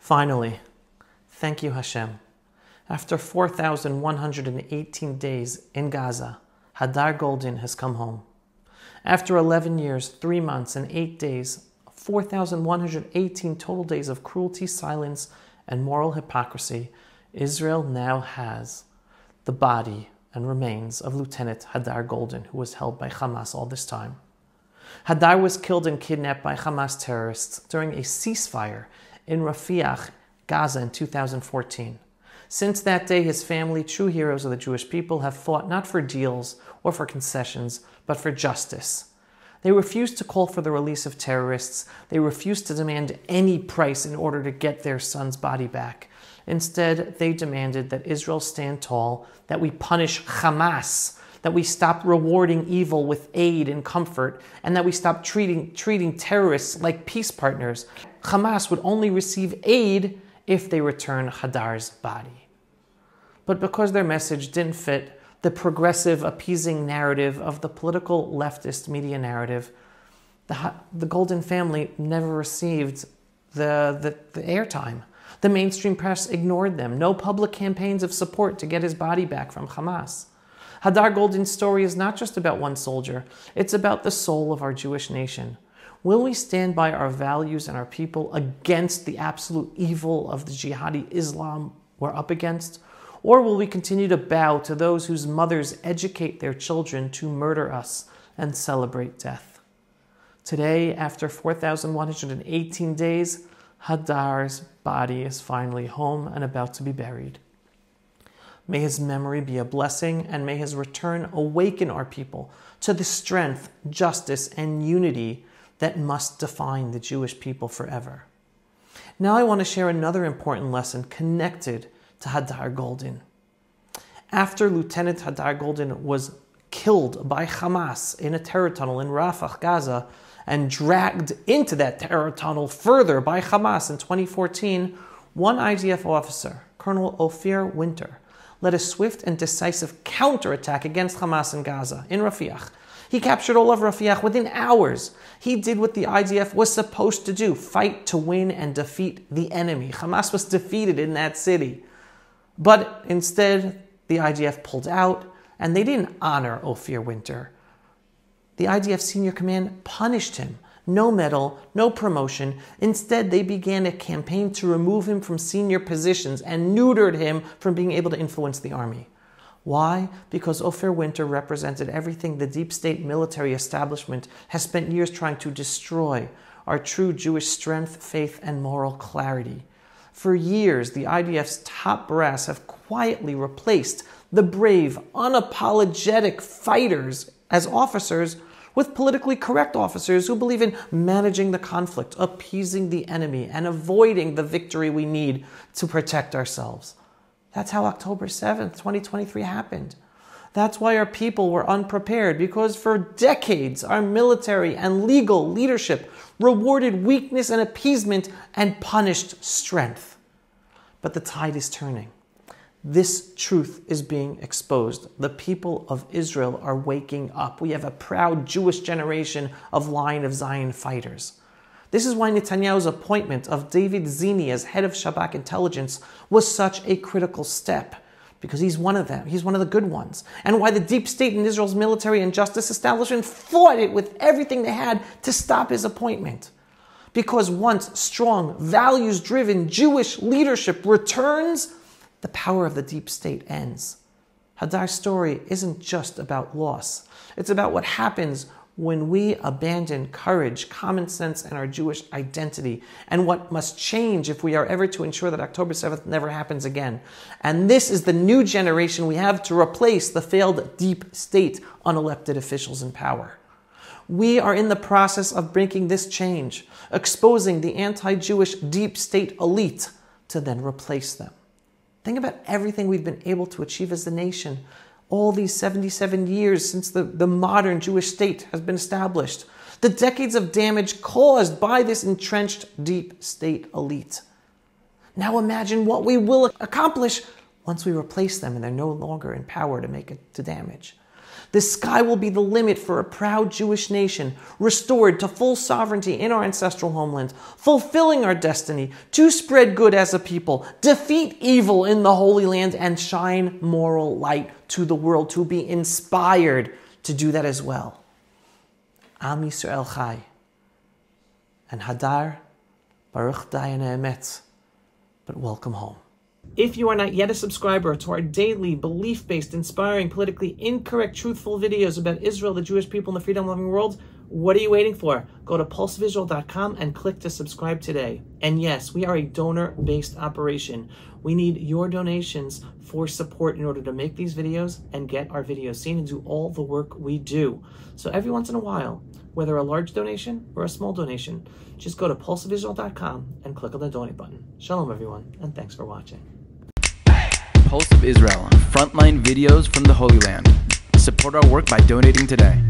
Finally, thank you, Hashem. After 4,118 days in Gaza, Hadar Goldin has come home. After 11 years, 3 months, and 8 days, 4,118 total days of cruelty, silence, and moral hypocrisy, Israel now has the body and remains of Lieutenant Hadar Goldin, who was held by Hamas all this time. Hadar was killed and kidnapped by Hamas terrorists during a ceasefire in Rafiah, Gaza in 2014. Since that day, his family, true heroes of the Jewish people, have fought not for deals or for concessions, but for justice. They refused to call for the release of terrorists. They refused to demand any price in order to get their son's body back. Instead, they demanded that Israel stand tall, that we punish Hamas, that we stop rewarding evil with aid and comfort, and that we stop treating terrorists like peace partners. Hamas would only receive aid if they return Hadar's body. But because their message didn't fit the progressive, appeasing narrative of the political leftist media narrative, the Goldin family never received the airtime. The mainstream press ignored them. No public campaigns of support to get his body back from Hamas. Hadar Goldin's story is not just about one soldier. It's about the soul of our Jewish nation. Will we stand by our values and our people against the absolute evil of the jihadi Islam we're up against? Or will we continue to bow to those whose mothers educate their children to murder us and celebrate death? Today, after 4,118 days, Hadar's body is finally home and about to be buried. May his memory be a blessing, and may his return awaken our people to the strength, justice, and unity that must define the Jewish people forever. Now I want to share another important lesson connected to Hadar Goldin. After Lieutenant Hadar Goldin was killed by Hamas in a terror tunnel in Rafah, Gaza, and dragged into that terror tunnel further by Hamas in 2014, one IDF officer, Colonel Ophir Winter, led a swift and decisive counterattack against Hamas in Gaza, in Rafiah. He captured all of Rafiah within hours. He did what the IDF was supposed to do, fight to win and defeat the enemy. Hamas was defeated in that city. But instead, the IDF pulled out, and they didn't honor Ophir Winter. The IDF senior command punished him. No medal, no promotion. Instead, they began a campaign to remove him from senior positions and neutered him from being able to influence the army. Why? Because Ophir Winter represented everything the deep state military establishment has spent years trying to destroy: our true Jewish strength, faith, and moral clarity. For years, the IDF's top brass have quietly replaced the brave, unapologetic fighters as officers with politically correct officers who believe in managing the conflict, appeasing the enemy, and avoiding the victory we need to protect ourselves. That's how October 7th, 2023 happened. That's why our people were unprepared, because for decades our military and legal leadership rewarded weakness and appeasement and punished strength. But the tide is turning. This truth is being exposed. The people of Israel are waking up. We have a proud Jewish generation of Line of Zion fighters. This is why Netanyahu's appointment of David Zini as head of Shabak intelligence was such a critical step, because he's one of them. He's one of the good ones. And why the deep state in Israel's military and justice establishment fought it with everything they had to stop his appointment. Because once strong, values-driven Jewish leadership returns, the power of the deep state ends. Hadar's story isn't just about loss. It's about what happens when we abandon courage, common sense, and our Jewish identity, and what must change if we are ever to ensure that October 7th never happens again. And this is the new generation we have to replace the failed deep state unelected officials in power. We are in the process of breaking this change, exposing the anti-Jewish deep state elite to then replace them. Think about everything we've been able to achieve as a nation all these 77 years since the modern Jewish state has been established. The decades of damage caused by this entrenched deep state elite. Now imagine what we will accomplish once we replace them and they're no longer in power to make it to damage. The sky will be the limit for a proud Jewish nation, restored to full sovereignty in our ancestral homeland, fulfilling our destiny to spread good as a people, defeat evil in the Holy Land, and shine moral light to the world, to be inspired to do that as well. Am Yisrael Chai. And Hadar, Baruch Dayan Emet, but welcome home. If you are not yet a subscriber to our daily, belief-based, inspiring, politically incorrect, truthful videos about Israel, the Jewish people, and the freedom-loving world, what are you waiting for? Go to pulsevisual.com and click to subscribe today. And yes, we are a donor-based operation. We need your donations for support in order to make these videos and get our videos seen and do all the work we do. So every once in a while, whether a large donation or a small donation, just go to pulsevisual.com and click on the donate button. Shalom, everyone, and thanks for watching. Pulse of Israel, frontline videos from the Holy Land. Support our work by donating today.